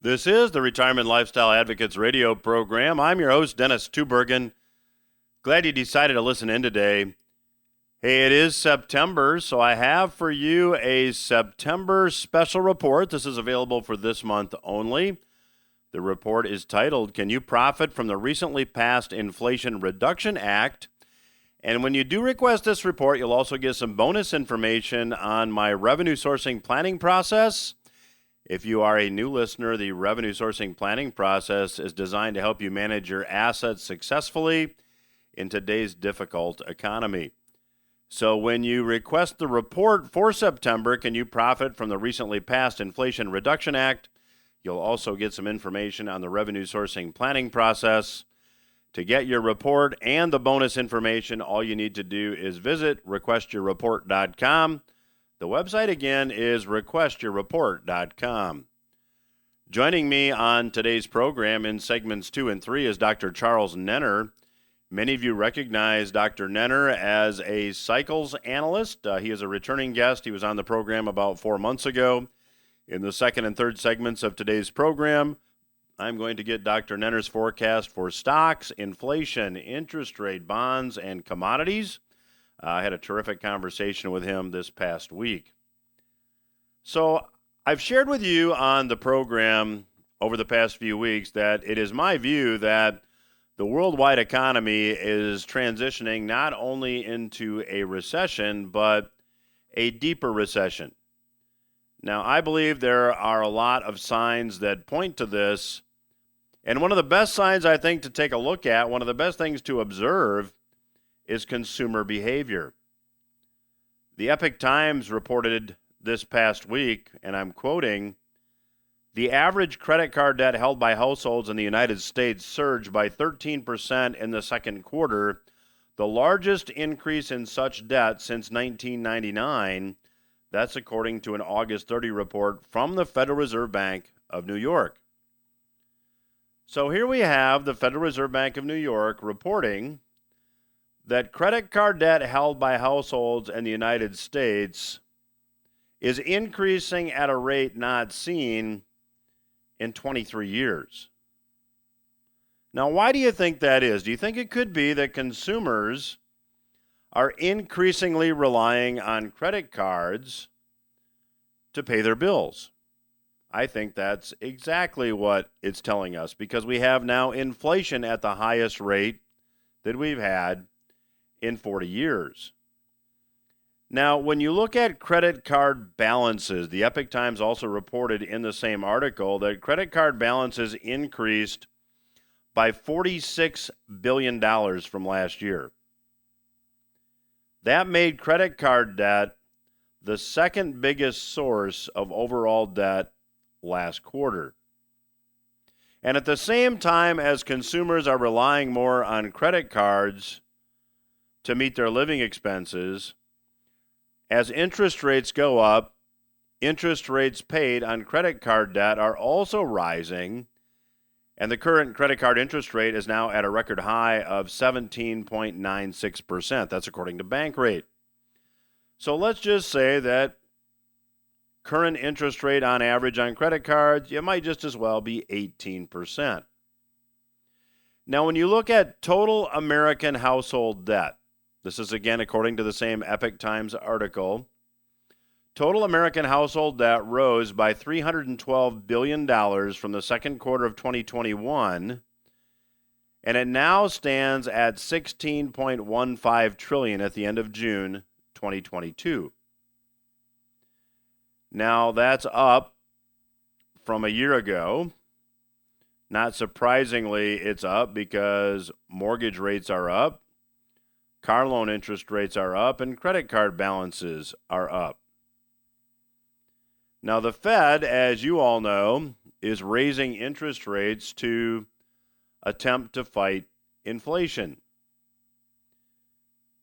This is the Retirement Lifestyle Advocates radio program. I'm your host, Dennis Tubbergen. Glad you decided to listen in today. Hey, it is September, so I have for you a September special report. This is available for this month only. The report is titled, Can You Profit from the Recently Passed Inflation Reduction Act? And when you do request this report, you'll also get some bonus information on my revenue sourcing planning process. If you are a new listener, the revenue sourcing planning process is designed to help you manage your assets successfully in today's difficult economy. So when you request the report for September, Can You Profit from the Recently Passed Inflation Reduction Act? You'll also get some information on the revenue sourcing planning process. To get your report and the bonus information, all you need to do is visit requestyourreport.com. The website again is requestyourreport.com. Joining me on today's program in segments 2 and 3 is Dr. Charles Nenner. Many of you recognize Dr. Nenner as a cycles analyst. He is a returning guest. He was on the program about 4 months ago. In the second and third segments of today's program, I'm going to get Dr. Nenner's forecast for stocks, inflation, interest rate, bonds, and commodities. I had a terrific conversation with him this past week. So I've shared with you on the program over the past few weeks that it is my view that the worldwide economy is transitioning not only into a recession, but a deeper recession. Now, I believe there are a lot of signs that point to this. And one of the best signs, I think, to take a look at, one of the best things to observe is consumer behavior. The Epoch Times reported this past week, and I'm quoting, the average credit card debt held by households in the United States surged by 13% in the second quarter, the largest increase in such debt since 1999. That's according to an August 30 report from the Federal Reserve Bank of New York. So here we have the Federal Reserve Bank of New York reporting that credit card debt held by households in the United States is increasing at a rate not seen in 23 years. Now, why do you think that is? Do you think it could be that consumers are increasingly relying on credit cards to pay their bills? I think that's exactly what it's telling us, because we have now inflation at the highest rate that we've had in 40 years. Now, when you look at credit card balances, the Epoch Times also reported in the same article that credit card balances increased by $46 billion from last year. That made credit card debt the second biggest source of overall debt last quarter. And at the same time as consumers are relying more on credit cards to meet their living expenses, as interest rates go up, interest rates paid on credit card debt are also rising, and the current credit card interest rate is now at a record high of 17.96%. That's according to Bankrate. So let's just say that current interest rate on average on credit cards, it might just as well be 18%. Now, when you look at total American household debt, this is again according to the same Epoch Times article, total American household debt rose by $312 billion from the second quarter of 2021, and it now stands at $16.15 trillion at the end of June 2022. Now, that's up from a year ago. Not surprisingly, it's up because mortgage rates are up, car loan interest rates are up, and credit card balances are up. Now, the Fed, as you all know, is raising interest rates to attempt to fight inflation.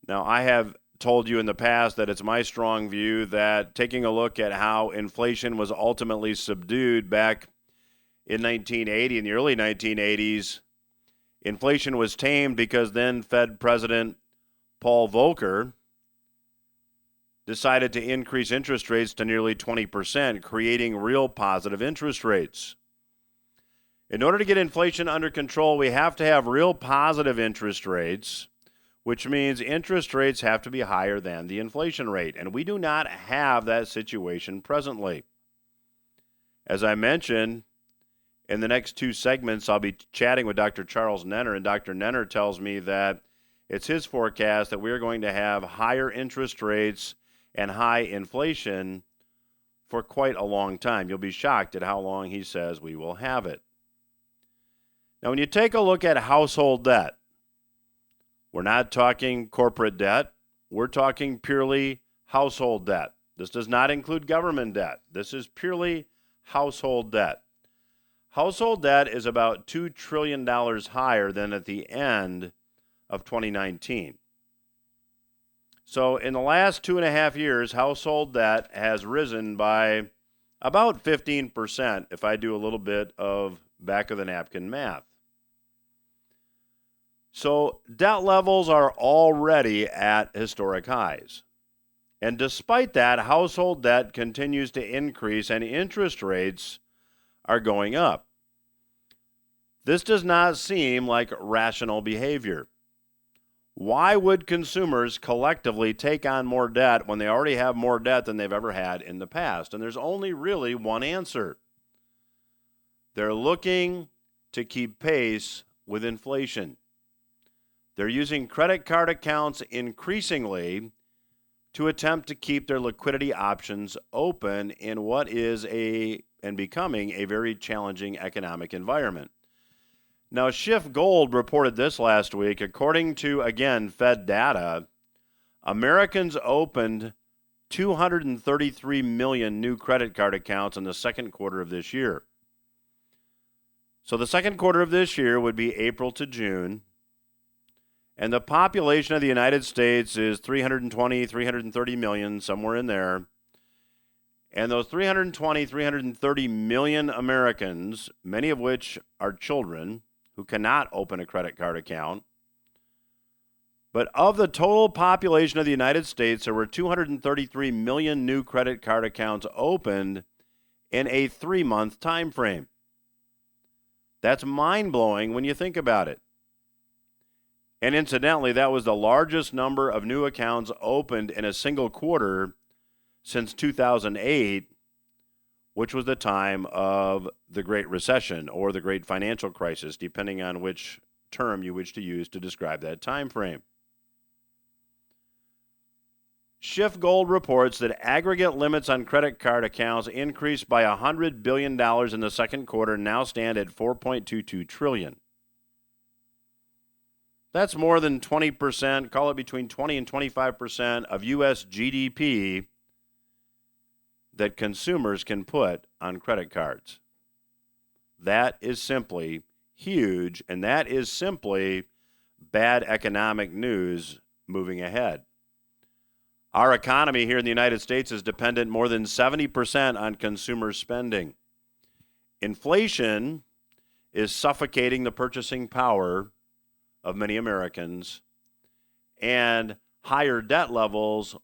Now, I have told you in the past that it's my strong view that taking a look at how inflation was ultimately subdued back in 1980, in the early 1980s, inflation was tamed because then Fed President Paul Volcker decided to increase interest rates to nearly 20%, creating real positive interest rates. In order to get inflation under control, we have to have real positive interest rates, which means interest rates have to be higher than the inflation rate. And we do not have that situation presently. As I mentioned, in the next two segments, I'll be chatting with Dr. Charles Nenner, and Dr. Nenner tells me that it's his forecast that we're going to have higher interest rates and high inflation for quite a long time. You'll be shocked at how long he says we will have it. Now, when you take a look at household debt, we're not talking corporate debt. We're talking purely household debt. This does not include government debt. This is purely household debt. Household debt is about $2 trillion higher than at the end of 2019. So in the last 2.5 years, household debt has risen by about 15%, if I do a little bit of back-of-the-napkin math. So debt levels are already at historic highs. And despite that, household debt continues to increase and interest rates are going up. This does not seem like rational behavior. Why would consumers collectively take on more debt when they already have more debt than they've ever had in the past? And there's only really one answer. They're looking to keep pace with inflation. They're using credit card accounts increasingly to attempt to keep their liquidity options open in what is becoming a very challenging economic environment. Now, Schiff Gold reported this last week. According to, again, Fed data, Americans opened 233 million new credit card accounts in the second quarter of this year. So the second quarter of this year would be April to June. And the population of the United States is 330 million, somewhere in there. And those 330 million Americans, many of which are children who cannot open a credit card account. But of the total population of the United States, there were 233 million new credit card accounts opened in a 3-month time frame. That's mind-blowing when you think about it. And incidentally, that was the largest number of new accounts opened in a single quarter since 2008, which was the time of the Great Recession or the Great Financial Crisis, depending on which term you wish to use to describe that time frame. Schiff Gold reports that aggregate limits on credit card accounts increased by $100 billion in the second quarter and now stand at $4.22 trillion. That's more than 20%, call it between 20 and 25% of U.S. GDP that consumers can put on credit cards. That is simply huge, and that is simply bad economic news moving ahead. Our economy here in the United States is dependent more than 70% on consumer spending. Inflation is suffocating the purchasing power of many Americans, and higher debt levels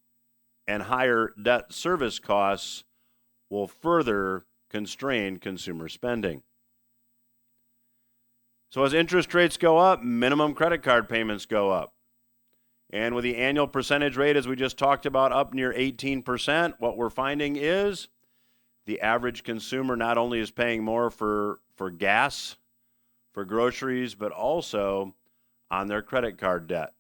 and higher debt service costs will further constrain consumer spending. So as interest rates go up, minimum credit card payments go up. And with the annual percentage rate, as we just talked about, up near 18%, what we're finding is the average consumer not only is paying more for gas, for groceries, but also on their credit card debt.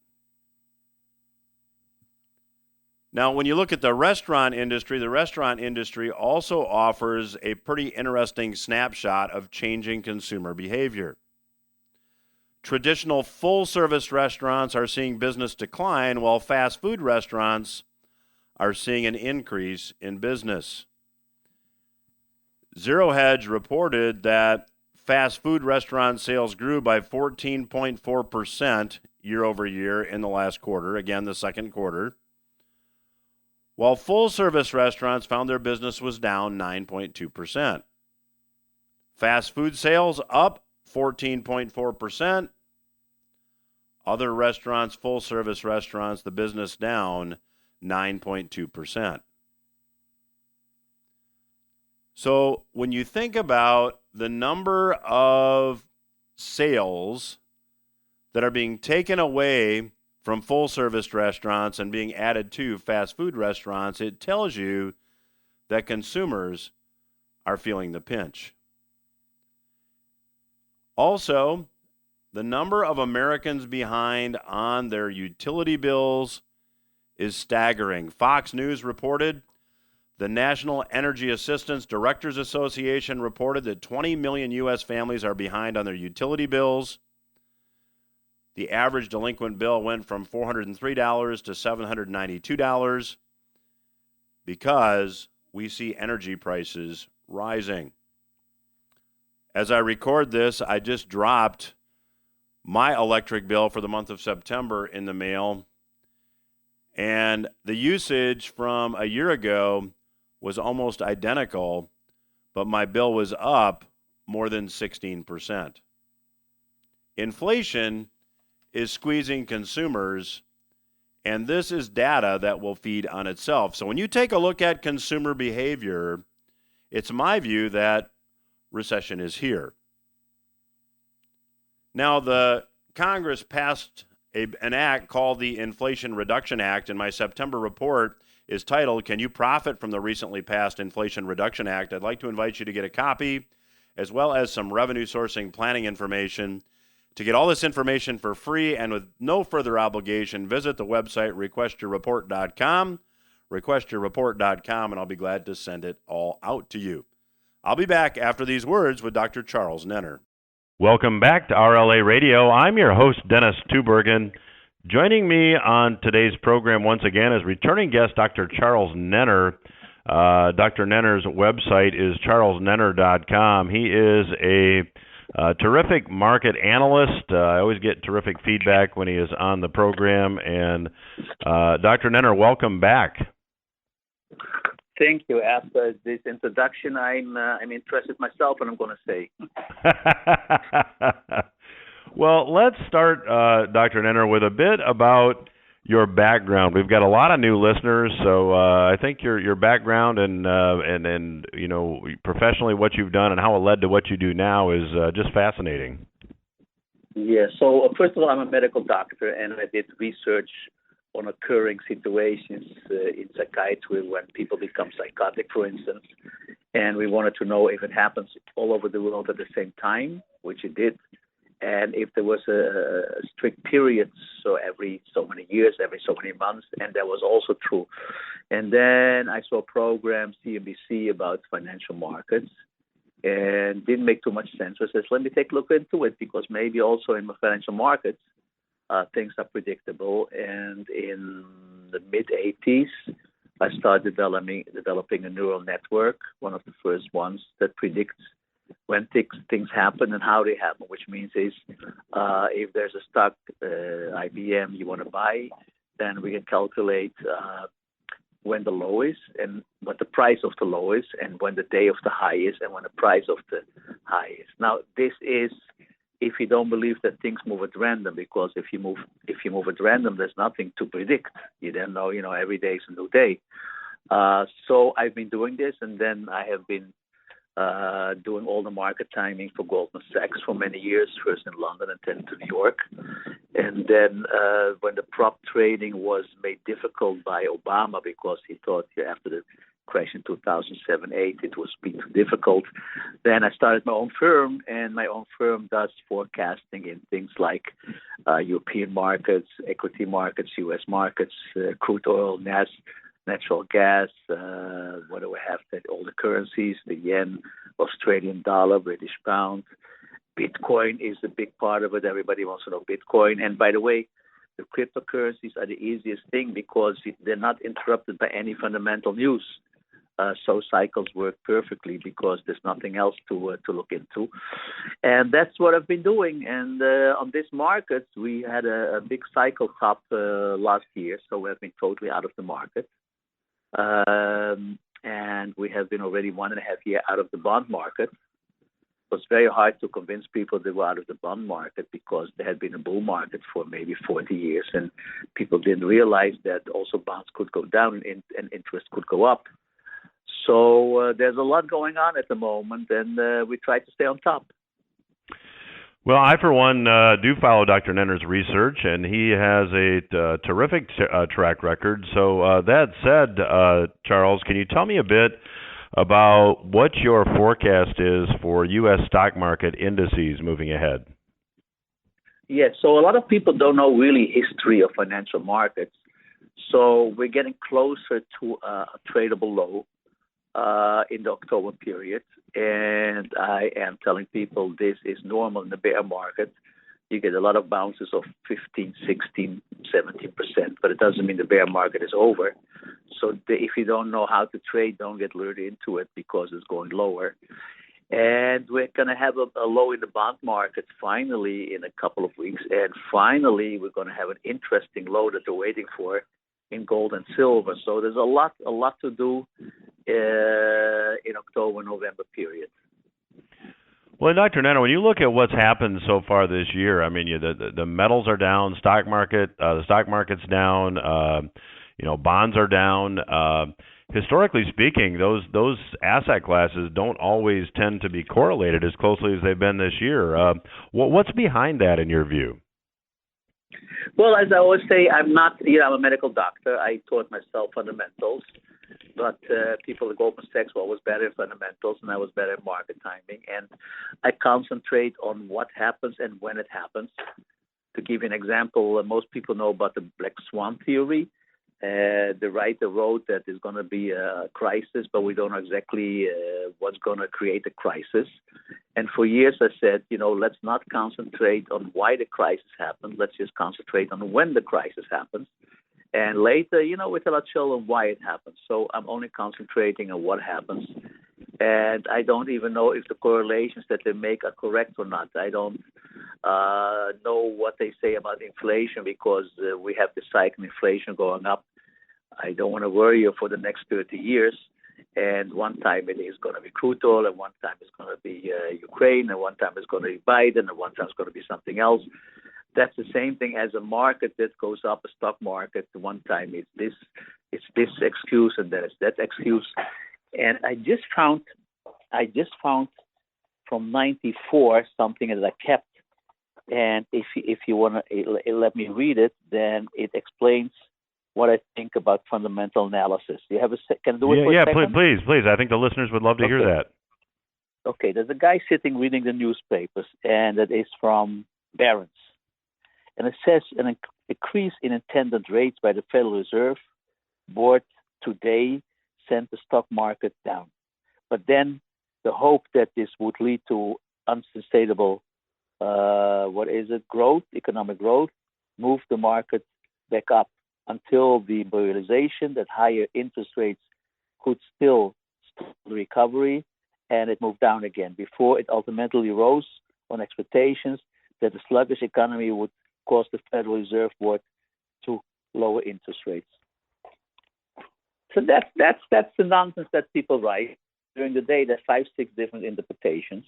Now, when you look at the restaurant industry also offers a pretty interesting snapshot of changing consumer behavior. Traditional full-service restaurants are seeing business decline, while fast food restaurants are seeing an increase in business. Zero Hedge reported that fast food restaurant sales grew by 14.4% year over year in the last quarter, again, the second quarter, while full-service restaurants found their business was down 9.2%. Fast food sales up 14.4%. Other restaurants, full-service restaurants, the business down 9.2%. So when you think about the number of sales that are being taken away from full-service restaurants and being added to fast food restaurants, it tells you that consumers are feeling the pinch. Also, the number of Americans behind on their utility bills is staggering. Fox News reported the National Energy Assistance Directors Association reported that 20 million U.S. families are behind on their utility bills. The average delinquent bill went from $403 to $792 because we see energy prices rising. As I record this, I just dropped my electric bill for the month of September in the mail, and the usage from a year ago was almost identical, but my bill was up more than 16%. Inflation is squeezing consumers, and this is data that will feed on itself. So when you take a look at consumer behavior, it's my view that recession is here. Now, the Congress passed an act called the Inflation Reduction Act, and my September report is titled, Can You Profit from the Recently Passed Inflation Reduction Act? I'd like to invite you to get a copy, as well as some revenue sourcing planning information. To get all this information for free and with no further obligation, visit the website requestyourreport.com, requestyourreport.com, and I'll be glad to send it all out to you. I'll be back after these words with Dr. Charles Nenner. Welcome back to RLA Radio. I'm your host, Dennis Tubbergen. Joining me on today's program once again is returning guest Dr. Charles Nenner. Dr. Nenner's website is charlesnenner.com. He is a terrific market analyst. I always get terrific feedback when he is on the program. And Dr. Nenner, welcome back. Thank you. After this introduction, I'm interested myself in what I'm going to say. Well, let's start, Dr. Nenner, with a bit about your background. We've got a lot of new listeners, so I think your background and you know, professionally what you've done and how it led to what you do now is just fascinating. Yeah. So first of all, I'm a medical doctor, and I did research on occurring situations in psychiatry when people become psychotic, for instance, and we wanted to know if it happens all over the world at the same time, which it did. And if there was a strict period, so every so many years, every so many months, and that was also true. And then I saw a program, CNBC, about financial markets, and didn't make too much sense. So I said, let me take a look into it, because maybe also in the financial markets, things are predictable. And in the mid-'80s, I started developing a neural network, one of the first ones that predicts when things happen and how they happen, which means is if there's a stock, IBM, you want to buy, then we can calculate when the low is and what the price of the low is, and when the day of the high is, and when the price of the high is. Now, this is if you don't believe that things move at random, because if you move at random, there's nothing to predict. You then know, every day is a new day. So I've been doing this, and then I have been doing all the market timing for Goldman Sachs for many years, first in London and then to New York. And then when the prop trading was made difficult by Obama, because he thought after the crash in 2007-8 it was be too difficult, then I started my own firm, and my own firm does forecasting in things like European markets, equity markets, U.S. markets, crude oil, natural gas, what do we have? All the currencies, the yen, Australian dollar, British pound. Bitcoin is a big part of it. Everybody wants to know Bitcoin. And by the way, the cryptocurrencies are the easiest thing because they're not interrupted by any fundamental news. So cycles work perfectly because there's nothing else to look into. And that's what I've been doing. And on this market, we had a big cycle top last year, so we have been totally out of the market. And we have been already 1.5 years out of the bond market. It was very hard to convince people they were out of the bond market because there had been a bull market for maybe 40 years, and people didn't realize that also bonds could go down and interest could go up. So there's a lot going on at the moment, and we try to stay on top. Well, I, for one, do follow Dr. Nenner's research, and he has a terrific track record. So that said, Charles, can you tell me a bit about what your forecast is for U.S. stock market indices moving ahead? Yes, so a lot of people don't know really history of financial markets. So we're getting closer to a tradable low in the October period. And I am telling people this is normal in the bear market. You get a lot of bounces of 15, 16, 17%, but it doesn't mean the bear market is over. So if you don't know how to trade, don't get lured into it because it's going lower. And we're going to have a low in the bond market finally in a couple of weeks. And finally, we're going to have an interesting low that we're waiting for in gold and silver. So there's a lot to do in October, November period. Well, Dr. Nenner, when you look at what's happened so far this year, I mean, the metals are down, the stock market's down, bonds are down. Historically speaking, those asset classes don't always tend to be correlated as closely as they've been this year. What's behind that in your view? Well, as I always say, I'm a medical doctor. I taught myself fundamentals, but people at Goldman Sachs were always better in fundamentals, and I was better in market timing. And I concentrate on what happens and when it happens. To give you an example, most people know about the black swan theory. The writer wrote that there's going to be a crisis, but we don't know exactly what's going to create a crisis. And for years I said, let's not concentrate on why the crisis happened. Let's just concentrate on when the crisis happens. And later, we tell our children why it happens. So I'm only concentrating on what happens. And I don't even know if the correlations that they make are correct or not. I don't know what they say about inflation because we have the cycle of inflation going up. I don't want to worry you for the next 30 years. And one time it is going to be crude oil, and one time it's going to be Ukraine, and one time it's going to be Biden, and one time it's going to be something else. That's the same thing as a market that goes up, a stock market. One time it's this excuse, and then it's that excuse. And I just found from '94 something that I kept. And if you want to let me read it, then it explains what I think about fundamental analysis. You have can I do it for a second? Please. I think the listeners would love to hear that. Okay, there's a guy sitting reading the newspapers, and that is from Barron's. And it says an increase in intended rates by the Federal Reserve Board today sent the stock market down. But then the hope that this would lead to unsustainable economic growth, moved the market back up until the realization that higher interest rates could still stop the recovery, and it moved down again before it ultimately rose on expectations that the sluggish economy would cause the Federal Reserve Board to lower interest rates. So that's the nonsense that people write. During the day, there's 5-6 different interpretations.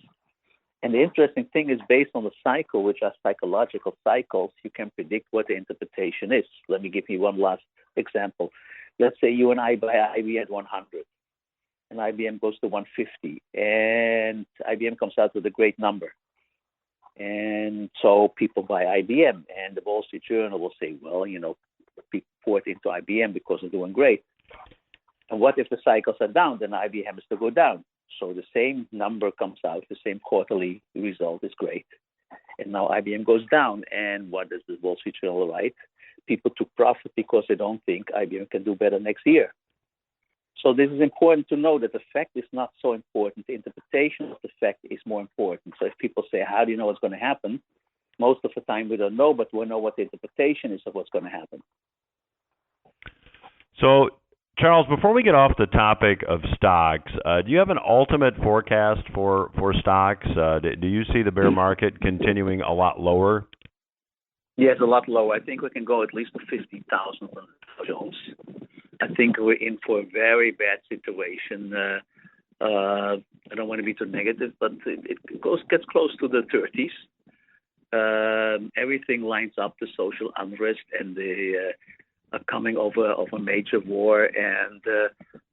And the interesting thing is, based on the cycle, which are psychological cycles, you can predict what the interpretation is. Let me give you one last example. Let's say you and I buy IBM at 100, and IBM goes to 150, and IBM comes out with a great number. And so people buy IBM, and the Wall Street Journal will say, well, people pour it into IBM because they're doing great. And what if the cycles are down? Then IBM is to go down. So the same number comes out, the same quarterly result is great. And now IBM goes down. And what does the Wall Street Journal write? People took profit because they don't think IBM can do better next year. So this is important to know that the fact is not so important. The interpretation of the fact is more important. So if people say, how do you know what's going to happen? Most of the time we don't know, but we know what the interpretation is of what's going to happen. So, Charles, before we get off the topic of stocks, do you have an ultimate forecast for stocks? Do you see the bear market continuing a lot lower? Yes, a lot lower. I think we can go at least to 50,000 on Dow Jones. I think we're in for a very bad situation. I don't want to be too negative, but it gets close to the 30s. Everything lines up, the social unrest and the coming of a major war, and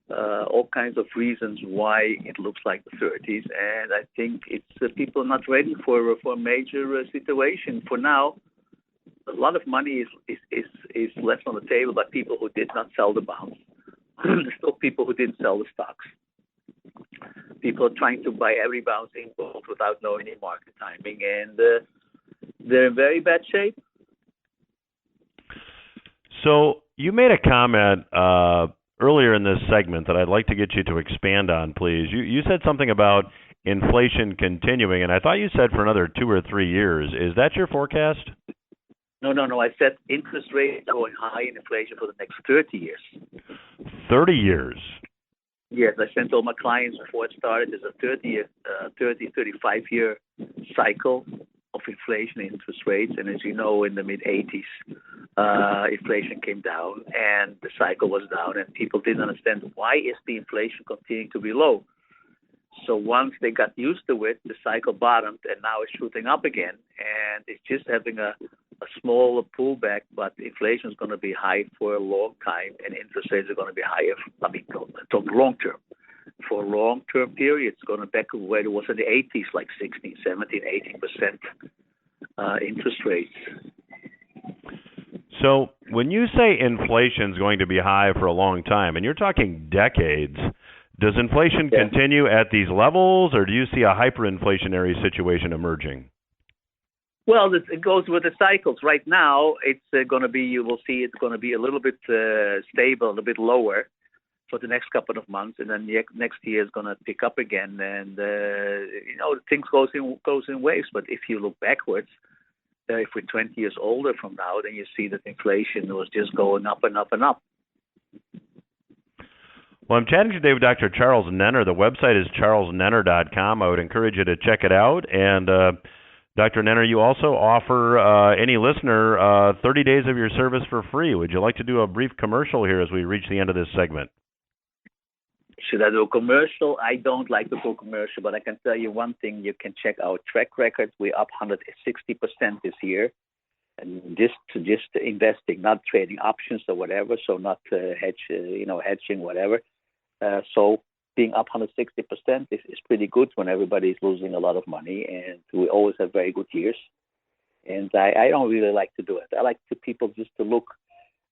all kinds of reasons why it looks like the 30s, and I think it's people are not ready for a major situation. For now, a lot of money is left on the table by people who did not sell the bonds. There's still people who didn't sell the stocks. People are trying to buy every bounce in gold without knowing any market timing, and they're in very bad shape. So you made a comment earlier in this segment that I'd like to get you to expand on, please. You said something about inflation continuing, and I thought you said for another 2 or 3 years. Is that your forecast? No. I said interest rates going high and inflation for the next 30 years. 30 years? Yes, I sent all my clients before it started. There's a 35-year cycle of inflation and interest rates. And as you know, in the mid-'80s, inflation came down and the cycle was down. And people didn't understand why is the inflation continuing to be low. So once they got used to it, the cycle bottomed and now it's shooting up again. And it's just having a small pullback, but inflation is going to be high for a long time and interest rates are going to be higher. Talk long term. For a long-term period, it's going back to where it was in the 80s, like 16, 17, 18% interest rates. So when you say inflation is going to be high for a long time, and you're talking decades, does inflation continue at these levels, or do you see a hyperinflationary situation emerging? Well, it goes with the cycles. Right now, it's going to be, you will see it's going to be a little bit stable, a bit lower for the next couple of months, and then next year is going to pick up again. And, things goes in waves. But if you look backwards, if we're 20 years older from now, then you see that inflation was just going up and up and up. Well, I'm chatting today with Dr. Charles Nenner. The website is charlesnenner.com. I would encourage you to check it out. And Dr. Nenner, you also offer any listener 30 days of your service for free. Would you like to do a brief commercial here as we reach the end of this segment? Should I do a commercial? I don't like to do a commercial, but I can tell you one thing. You can check our track record. We're up 160% this year. And just investing, not trading options or whatever, so not hedging, whatever. So being up 160% is pretty good when everybody's losing a lot of money, and we always have very good years. And I don't really like to do it. I like to people just to look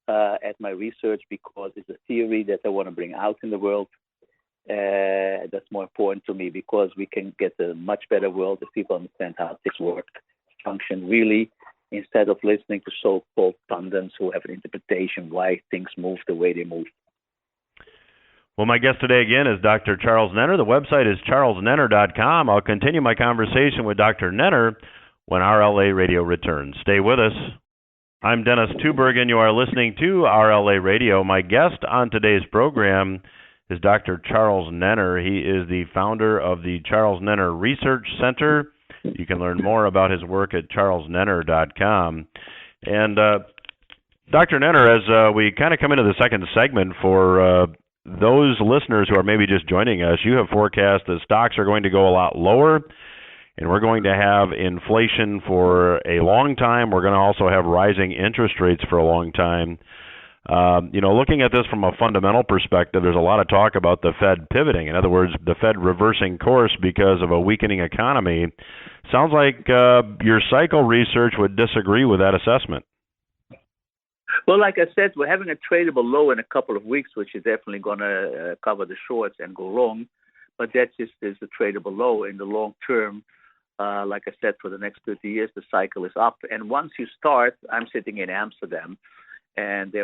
at my research because it's a theory that I want to bring out in the world. That's more important to me because we can get a much better world if people understand how things work, function really, instead of listening to so-called pundits who have an interpretation why things move the way they move. Well, my guest today again is Dr. Charles Nenner. The website is charlesnenner.com. I'll continue my conversation with Dr. Nenner when RLA Radio returns. Stay with us. I'm Dennis Tubbergen. You are listening to RLA Radio. My guest on today's program is Dr. Charles Nenner. He is the founder of the Charles Nenner Research Center. You can learn more about his work at charlesnenner.com. And Dr. Nenner, as we kind of come into the second segment for those listeners who are maybe just joining us, you have forecast that stocks are going to go a lot lower, and we're going to have inflation for a long time. We're going to also have rising interest rates for a long time. Looking at this from a fundamental perspective, there's a lot of talk about the Fed pivoting. In other words, the Fed reversing course because of a weakening economy. Sounds like your cycle research would disagree with that assessment. Well, like I said, we're having a tradable low in a couple of weeks, which is definitely going to cover the shorts and go long. But that just is a tradable low in the long term. Like I said, for the next 30 years, the cycle is up. And once you start, I'm sitting in Amsterdam, and they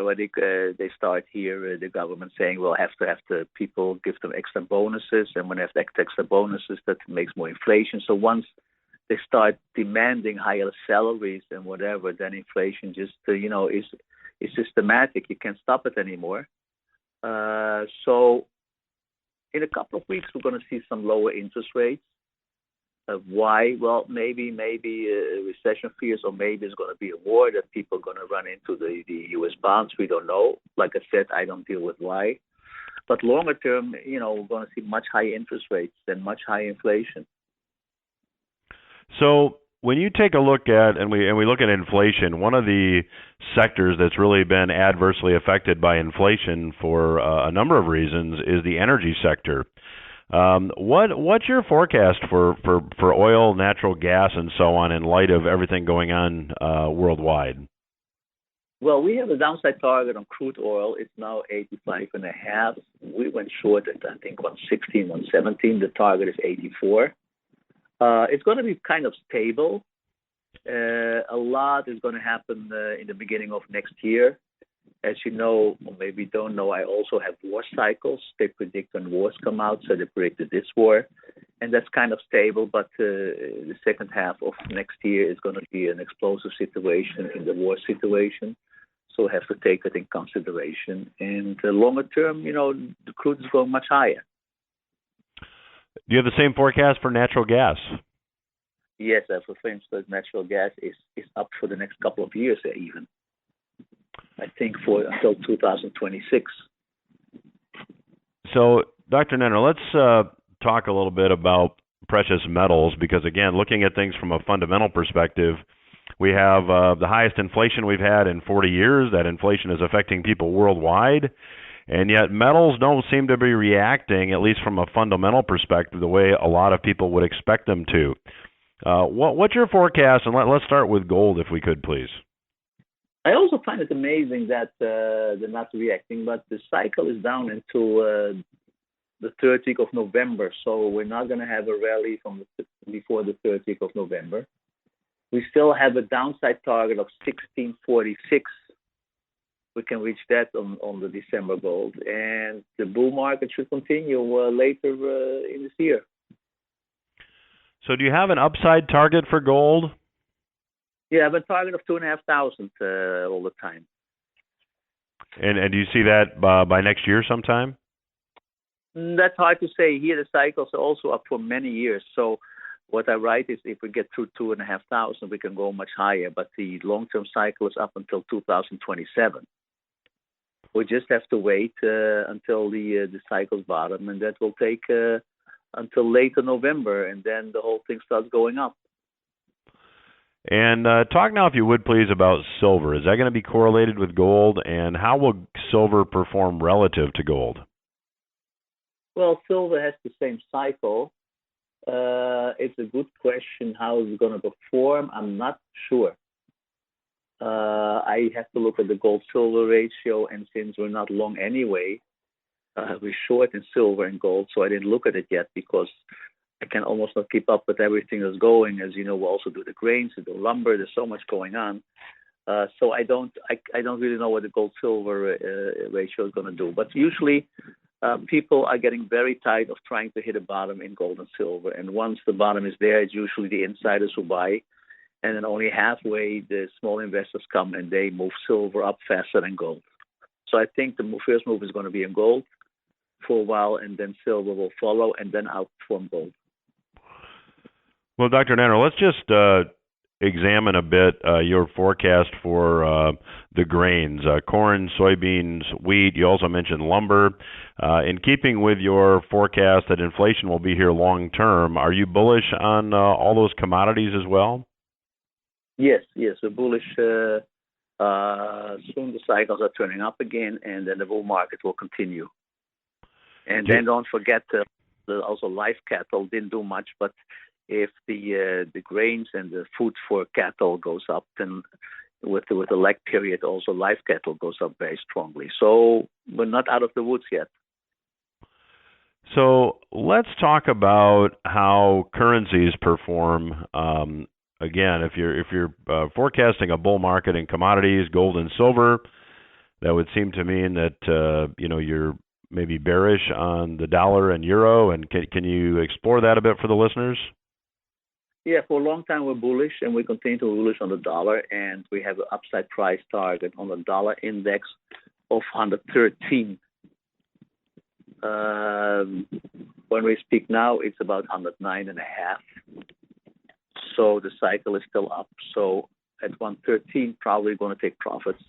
start here, the government saying, well, have to people give them extra bonuses. And when they have extra bonuses, that makes more inflation. So once they start demanding higher salaries and whatever, then inflation just, is systematic. You can't stop it anymore. So in a couple of weeks, we're going to see some lower interest rates. Why? Well, maybe recession fears, or maybe it's going to be a war that people are going to run into the U.S. bonds. We don't know. Like I said, I don't deal with why. But longer term, we're going to see much higher interest rates and much higher inflation. So when you take a look at and we look at inflation, one of the sectors that's really been adversely affected by inflation for a number of reasons is the energy sector. What's your forecast for oil, natural gas, and so on in light of everything going on worldwide? Well, we have a downside target on crude oil. It's now 85.5. We went short at, I think, 116, 117. The target is 84. It's going to be kind of stable. A lot is going to happen in the beginning of next year. As you know, or maybe don't know, I also have war cycles. They predict when wars come out, so they predicted this war. And that's kind of stable, but the second half of next year is going to be an explosive situation in the war situation. So we have to take it in consideration. And longer term, the crude is going much higher. Do you have the same forecast for natural gas? Yes, for instance, natural gas is up for the next couple of years even. I think until 2026. So, Dr. Nenner, let's talk a little bit about precious metals because, again, looking at things from a fundamental perspective, we have the highest inflation we've had in 40 years. That inflation is affecting people worldwide. And yet metals don't seem to be reacting, at least from a fundamental perspective, the way a lot of people would expect them to. What's your forecast? And let's start with gold, if we could, please. I also find it amazing that they're not reacting, but the cycle is down until the 30th of November. So we're not going to have a rally before the 30th of November. We still have a downside target of 1646. We can reach that on the December gold. And the bull market should continue later in this year. So do you have an upside target for gold? Yeah, I have a target of 2,500 all the time. And do you see that by next year sometime? That's hard to say. Here the cycles are also up for many years. So what I write is if we get through 2,500, we can go much higher. But the long-term cycle is up until 2027. We just have to wait until the cycle's bottom, and that will take until later November, and then the whole thing starts going up. And talk now, if you would, please, about silver. Is that going to be correlated with gold, and how will silver perform relative to gold? Well, silver has the same cycle. It's a good question how it's going to perform. I'm not sure. I have to look at the gold-silver ratio, and since we're not long anyway, we're short in silver and gold, so I didn't look at it yet because I can almost not keep up with everything that's going. As you know, we also do the grains, we do lumber. There's so much going on. So I don't really know what the gold-silver ratio is going to do. But usually, people are getting very tired of trying to hit a bottom in gold and silver. And once the bottom is there, it's usually the insiders who buy. And then only halfway, the small investors come and they move silver up faster than gold. So I think the first move is going to be in gold for a while, and then silver will follow, and then outperform gold. Well, Dr. Nenner, let's just examine a bit your forecast for the grains, corn, soybeans, wheat. You also mentioned lumber. In keeping with your forecast that inflation will be here long term, are you bullish on all those commodities as well? Yes, we're bullish. Soon the cycles are turning up again, and then the bull market will continue. And then don't forget also live cattle didn't do much, but if the grains and the food for cattle goes up, then with the lag period also live cattle goes up very strongly. So we're not out of the woods yet. So let's talk about how currencies perform. Again, if you're forecasting a bull market in commodities, gold and silver, that would seem to mean that you're maybe bearish on the dollar and euro. And can you explore that a bit for the listeners? Yeah, for a long time we're bullish, and we continue to be bullish on the dollar, and we have an upside price target on the dollar index of 113. When we speak now, it's about 109.5. So the cycle is still up. So at 113, probably going to take profits,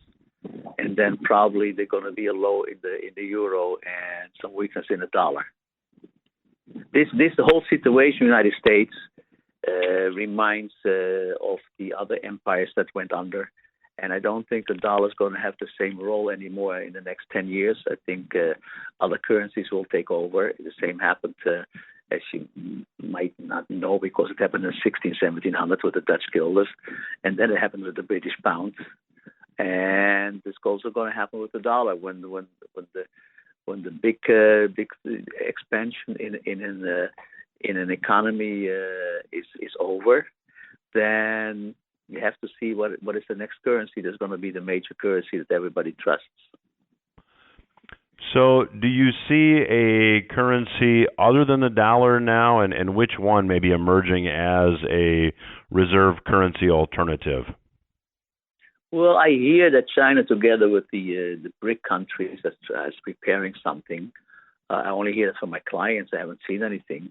and then probably they're going to be a low in the euro and some weakness in the dollar. This the whole situation in the United States. reminds of the other empires that went under. And I don't think the dollar is going to have the same role anymore in the next 10 years. I think other currencies will take over. The same happened, as you might not know, because it happened in 1700 with the Dutch guilders. And then it happened with the British pound. And it's also going to happen with the dollar when the big expansion in an economy is over. Then you have to see what is the next currency that's going to be the major currency that everybody trusts. So do you see a currency other than the dollar now, and which one may be emerging as a reserve currency alternative? Well, I hear that China, together with the BRIC countries, is preparing something. I only hear it from my clients. I haven't seen anything.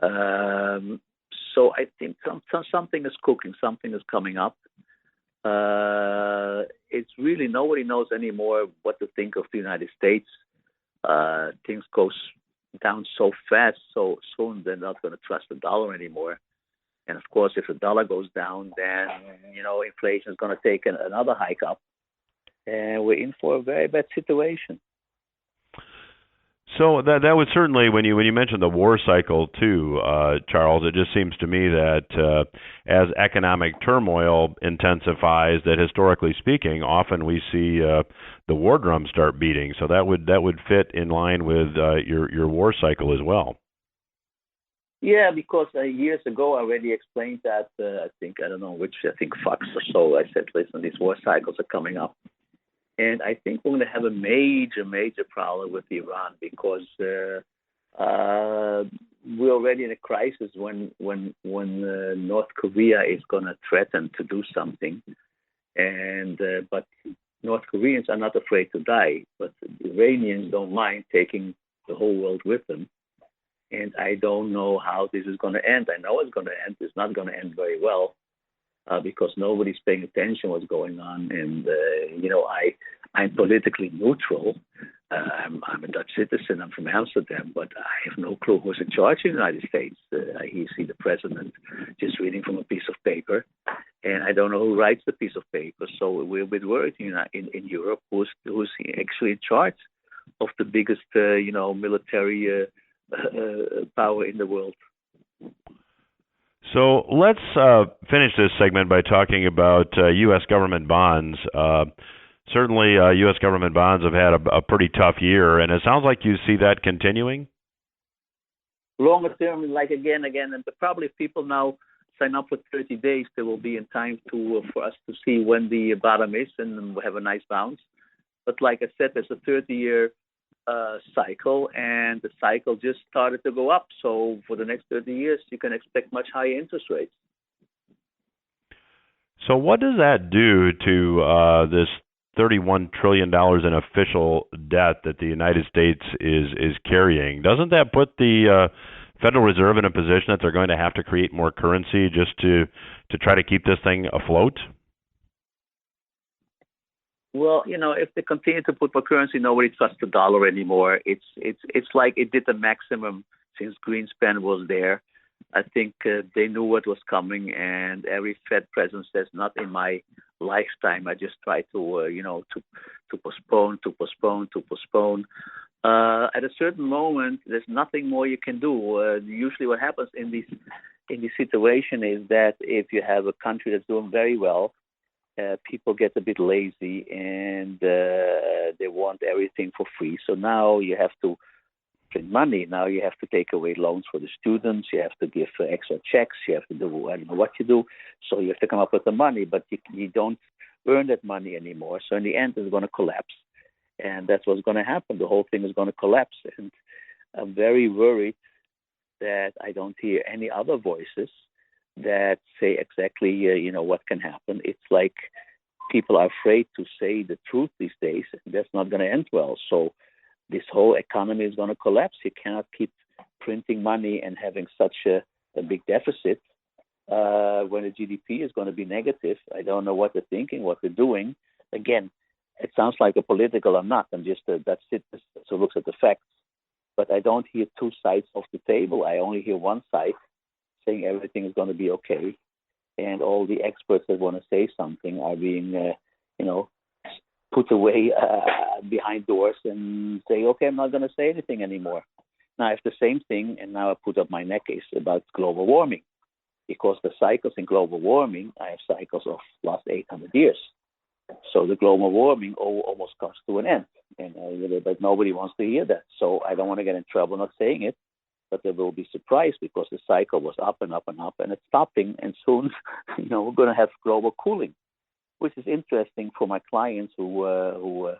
So I think something is cooking. Something is coming up. It's really nobody knows anymore what to think of the United States. Things go down so fast, so soon they're not going to trust the dollar anymore. And of course, if the dollar goes down, then inflation is going to take another hike up, and we're in for a very bad situation. So that was certainly, when you mentioned the war cycle too, Charles. It just seems to me that as economic turmoil intensifies, that historically speaking, often we see the war drum start beating. So that would fit in line with your war cycle as well. Yeah, because years ago I already explained that. I think Fox or so. I said, listen, these war cycles are coming up. And I think we're going to have a major problem with Iran, because we're already in a crisis when North Korea is going to threaten to do something, but North Koreans are not afraid to die, but Iranians don't mind taking the whole world with them. And I don't know how this is going to end. I know it's going to end. It's not going to end very well. Because nobody's paying attention what's going on, and I'm politically neutral. I'm a Dutch citizen. I'm from Amsterdam, but I have no clue who's in charge in the United States. I see the president just reading from a piece of paper, and I don't know who writes the piece of paper. So we're a bit worried in Europe who's actually in charge of the biggest military power in the world. So let's finish this segment by talking about U.S. government bonds. Certainly, U.S. government bonds have had a pretty tough year, and it sounds like you see that continuing. Longer term, like again, and probably if people now sign up for 30 days, there will be in time for us to see when the bottom is, and we'll have a nice bounce. But like I said, there's a 30-year cycle, and the cycle just started to go up. So for the next 30 years, you can expect much higher interest rates. So what does that do to this $31 trillion in official debt that the United States is carrying? Doesn't that put the Federal Reserve in a position that they're going to have to create more currency just to try to keep this thing afloat? Well, if they continue to put more currency, nobody trusts the dollar anymore. It's like it did the maximum since Greenspan was there. I think they knew what was coming, and every Fed president says, "Not in my lifetime." I just try to postpone. At a certain moment, there's nothing more you can do. Usually, what happens in this situation is that if you have a country that's doing very well, people get a bit lazy, and they want everything for free. So now you have to print money. Now you have to take away loans for the students. You have to give extra checks. You have to do, I don't know what you do. So you have to come up with the money, but you don't earn that money anymore. So in the end, it's going to collapse. And that's what's going to happen. The whole thing is going to collapse. And I'm very worried that I don't hear any other voices that say exactly, what can happen. It's like people are afraid to say the truth these days. That's not going to end well. So this whole economy is going to collapse. You cannot keep printing money and having such a big deficit when the GDP is going to be negative. I don't know what they're thinking, what they're doing. Again, it sounds like a political. I'm not. I'm just that's it. So looks at the facts. But I don't hear two sides of the table. I only hear one side saying everything is going to be okay, and all the experts that want to say something are being, put away behind doors and say, okay, I'm not going to say anything anymore. Now I have the same thing, and now I put up my neck is about global warming, because the cycles in global warming, I have cycles of last 800 years. So the global warming almost comes to an end, but nobody wants to hear that. So I don't want to get in trouble not saying it, but they will be surprised because the cycle was up and up and up, and it's stopping, and soon, we're going to have global cooling, which is interesting for my clients who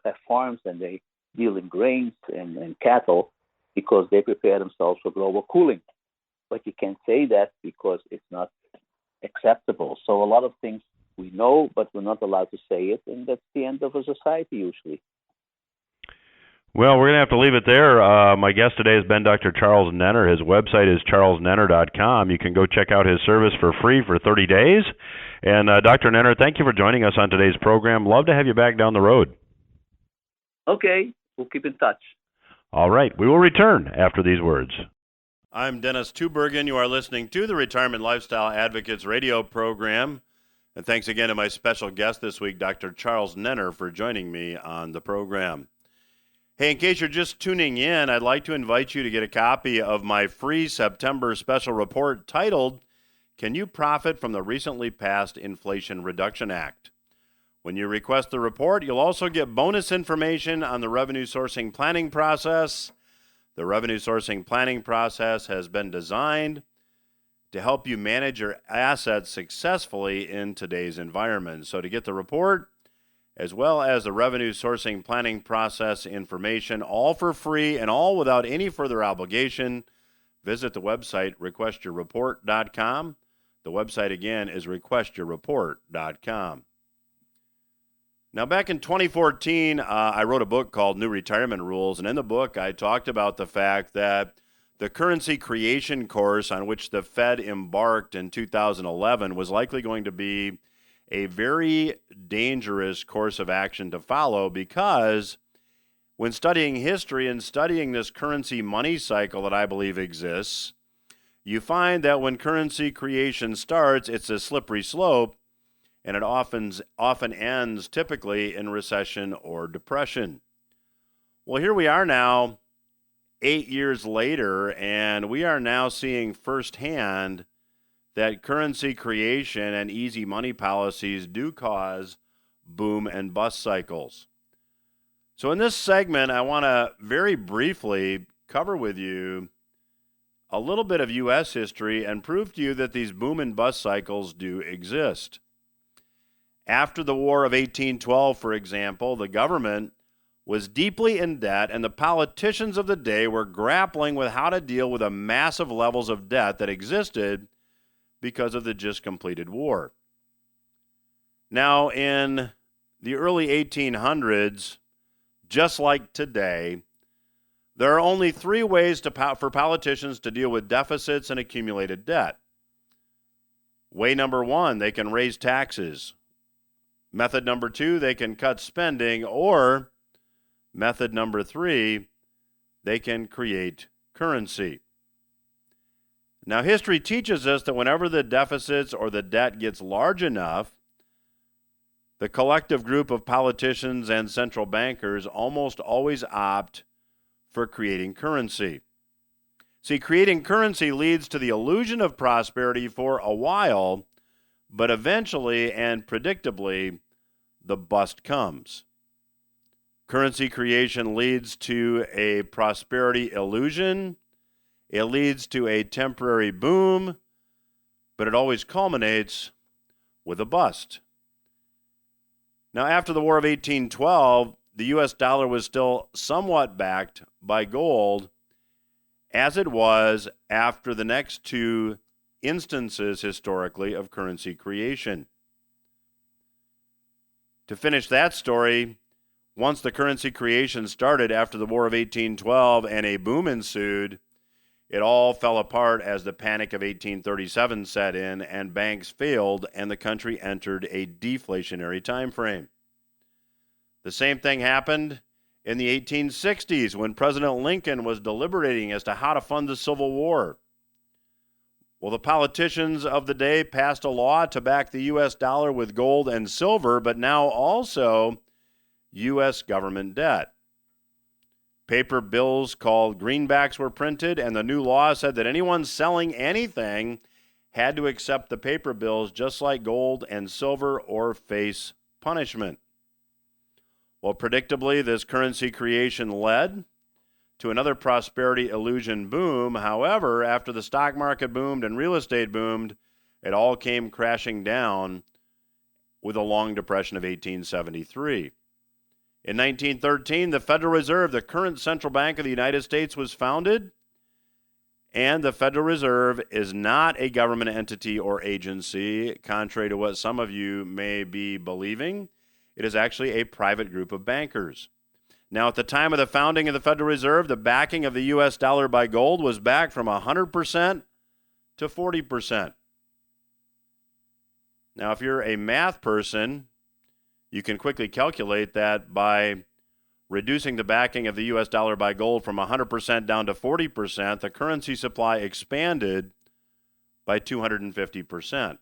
have farms and they deal in grains and cattle, because they prepare themselves for global cooling. But you can't say that because it's not acceptable. So a lot of things we know, but we're not allowed to say it, and that's the end of a society usually. Well, we're going to have to leave it there. My guest today has been Dr. Charles Nenner. His website is charlesnenner.com. You can go check out his service for free for 30 days. And Dr. Nenner, thank you for joining us on today's program. Love to have you back down the road. Okay, we'll keep in touch. All right, we will return after these words. I'm Dennis Tubbergen. You are listening to the Retirement Lifestyle Advocates radio program. And thanks again to my special guest this week, Dr. Charles Nenner, for joining me on the program. Hey, in case you're just tuning in, I'd like to invite you to get a copy of my free September special report titled, Can You Profit from the Recently Passed Inflation Reduction Act? When you request the report, you'll also get bonus information on the revenue sourcing planning process. The revenue sourcing planning process has been designed to help you manage your assets successfully in today's environment. So to get the report, as well as the revenue sourcing planning process information, all for free and all without any further obligation, visit the website requestyourreport.com. The website again is requestyourreport.com. Now, back in 2014, I wrote a book called New Retirement Rules, and in the book I talked about the fact that the currency creation course on which the Fed embarked in 2011 was likely going to be a very dangerous course of action to follow, because when studying history and studying this currency money cycle that I believe exists, you find that when currency creation starts, it's a slippery slope, and it often ends typically in recession or depression. Well, here we are now, 8 years later, and we are now seeing firsthand that currency creation and easy money policies do cause boom and bust cycles. So in this segment, I want to very briefly cover with you a little bit of U.S. history and prove to you that these boom and bust cycles do exist. After the War of 1812, for example, the government was deeply in debt, and the politicians of the day were grappling with how to deal with the massive levels of debt that existed because of the just completed war. Now, in the early 1800s, just like today, there are only three ways for politicians to deal with deficits and accumulated debt. Way number one, they can raise taxes. Method number two, they can cut spending. Or method number three, they can create currency. Now, history teaches us that whenever the deficits or the debt gets large enough, the collective group of politicians and central bankers almost always opt for creating currency. See, creating currency leads to the illusion of prosperity for a while, but eventually and predictably, the bust comes. Currency creation leads to a prosperity illusion. It leads to a temporary boom, but it always culminates with a bust. Now, after the War of 1812, the U.S. dollar was still somewhat backed by gold, as it was after the next two instances historically of currency creation. To finish that story, once the currency creation started after the War of 1812 and a boom ensued, it all fell apart as the Panic of 1837 set in and banks failed and the country entered a deflationary time frame. The same thing happened in the 1860s when President Lincoln was deliberating as to how to fund the Civil War. Well, the politicians of the day passed a law to back the U.S. dollar with gold and silver, but now also U.S. government debt. Paper bills called greenbacks were printed, and the new law said that anyone selling anything had to accept the paper bills just like gold and silver or face punishment. Well, predictably, this currency creation led to another prosperity illusion boom. However, after the stock market boomed and real estate boomed, it all came crashing down with a long depression of 1873. In 1913, the Federal Reserve, the current central bank of the United States, was founded, and the Federal Reserve is not a government entity or agency, contrary to what some of you may be believing. It is actually a private group of bankers. Now, at the time of the founding of the Federal Reserve, the backing of the U.S. dollar by gold was back from 100% to 40%. Now, if you're a math person, you can quickly calculate that by reducing the backing of the U.S. dollar by gold from 100% down to 40%, the currency supply expanded by 250%.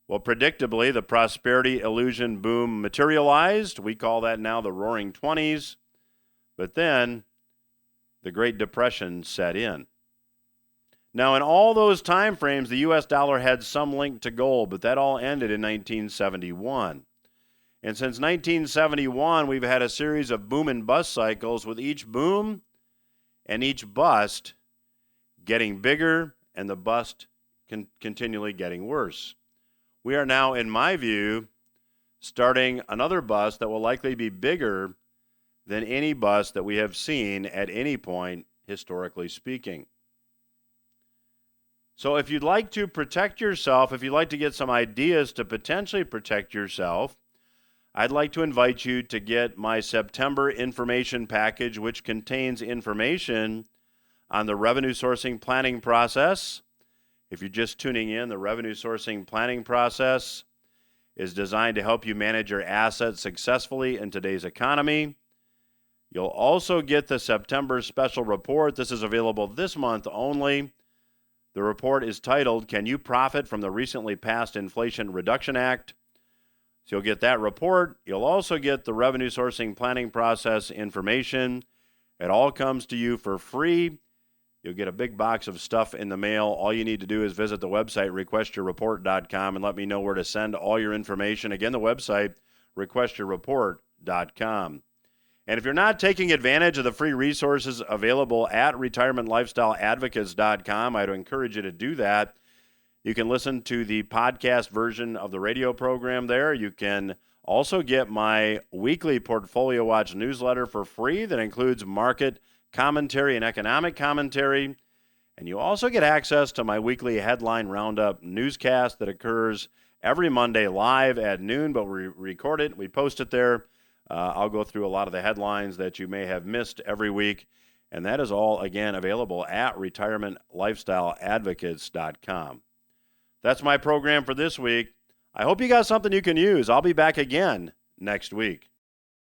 Well, predictably, the prosperity illusion boom materialized. We call that now the Roaring '20s. But then the Great Depression set in. Now, in all those time frames, the U.S. dollar had some link to gold, but that all ended in 1971. And since 1971, we've had a series of boom and bust cycles, with each boom and each bust getting bigger and the bust continually getting worse. We are now, in my view, starting another bust that will likely be bigger than any bust that we have seen at any point, historically speaking. So if you'd like to protect yourself, if you'd like to get some ideas to potentially protect yourself, I'd like to invite you to get my September information package, which contains information on the revenue sourcing planning process. If you're just tuning in, the revenue sourcing planning process is designed to help you manage your assets successfully in today's economy. You'll also get the September special report. This is available this month only. The report is titled, Can You Profit from the Recently Passed Inflation Reduction Act? So you'll get that report. You'll also get the revenue sourcing planning process information. It all comes to you for free. You'll get a big box of stuff in the mail. All you need to do is visit the website, requestyourreport.com, and let me know where to send all your information. Again, the website, requestyourreport.com. And if you're not taking advantage of the free resources available at retirementlifestyleadvocates.com, I'd encourage you to do that. You can listen to the podcast version of the radio program there. You can also get my weekly Portfolio Watch newsletter for free that includes market commentary and economic commentary. And you also get access to my weekly Headline Roundup newscast that occurs every Monday live at noon, but we record it, we post it there. I'll go through a lot of the headlines that you may have missed every week. And that is all, again, available at retirementlifestyleadvocates.com. That's my program for this week. I hope you got something you can use. I'll be back again next week.